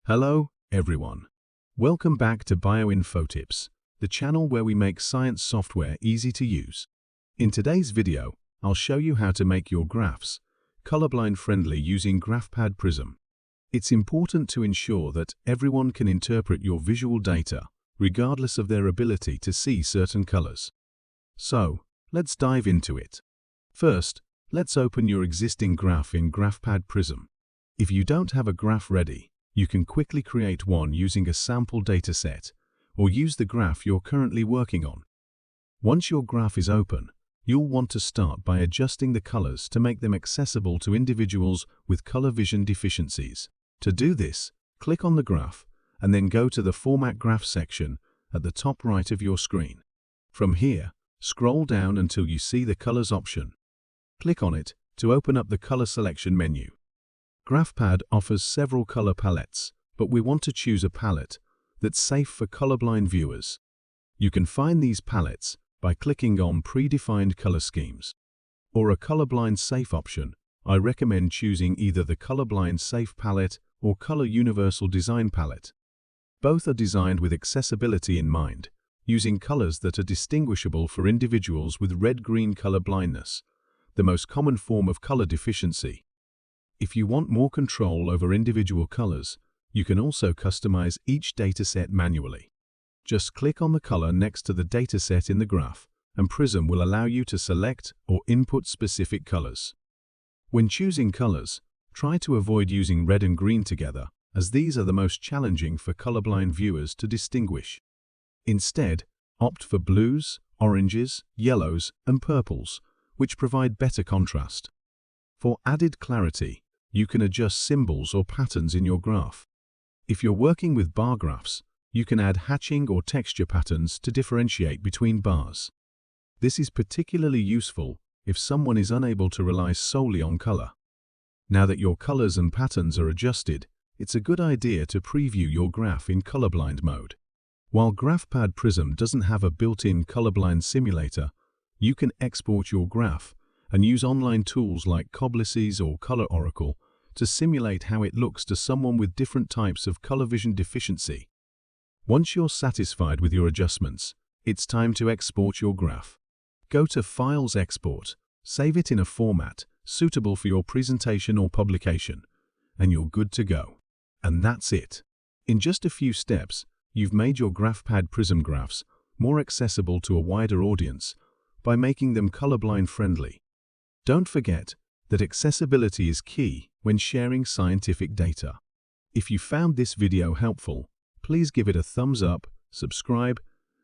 Hello, everyone. Welcome back to BioInfoTips, the channel where we make science software easy to use. In today's video, I'll show you how to make your graphs colorblind friendly using Graphpad Prism. It's important to ensure that everyone can interpret your visual data, regardless of their ability to see certain colors. So, let's dive into it. First, let's open your existing graph in Graphpad Prism. If you don't have a graph ready, you can quickly create one using a sample dataset, or use the graph you're currently working on. Once your graph is open, you'll want to start by adjusting the colors to make them accessible to individuals with color vision deficiencies. To do this, click on the graph, and then go to the Format Graph section at the top right of your screen. From here, scroll down until you see the Colors option. Click on it to open up the Color Selection menu. Graphpad offers several color palettes, but we want to choose a palette that's safe for colorblind viewers. You can find these palettes by clicking on Predefined Color Schemes. Or a Colorblind Safe option, I recommend choosing either the Colorblind Safe palette or Color Universal Design palette. Both are designed with accessibility in mind, using colors that are distinguishable for individuals with red-green color blindness, the most common form of color deficiency. If you want more control over individual colors, you can also customize each dataset manually. Just click on the color next to the dataset in the graph, and Prism will allow you to select or input specific colors. When choosing colors, try to avoid using red and green together, as these are the most challenging for colorblind viewers to distinguish. Instead, opt for blues, oranges, yellows, and purples, which provide better contrast. For added clarity, you can adjust symbols or patterns in your graph. If you're working with bar graphs, you can add hatching or texture patterns to differentiate between bars. This is particularly useful if someone is unable to rely solely on color. Now that your colors and patterns are adjusted, it's a good idea to preview your graph in colorblind mode. While Graphpad Prism doesn't have a built-in colorblind simulator, you can export your graph and use online tools like Cobblices or Color Oracle to simulate how it looks to someone with different types of color vision deficiency. Once you're satisfied with your adjustments, it's time to export your graph. Go to Files Export, save it in a format suitable for your presentation or publication, and you're good to go. And that's it. In just a few steps, you've made your Graphpad Prism graphs more accessible to a wider audience by making them colorblind friendly. Don't forget that accessibility is key when sharing scientific data. If you found this video helpful, please give it a thumbs up, subscribe,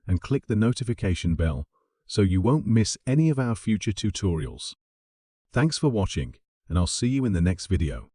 and click the notification bell so you won't miss any of our future tutorials. Thanks for watching, and I'll see you in the next video.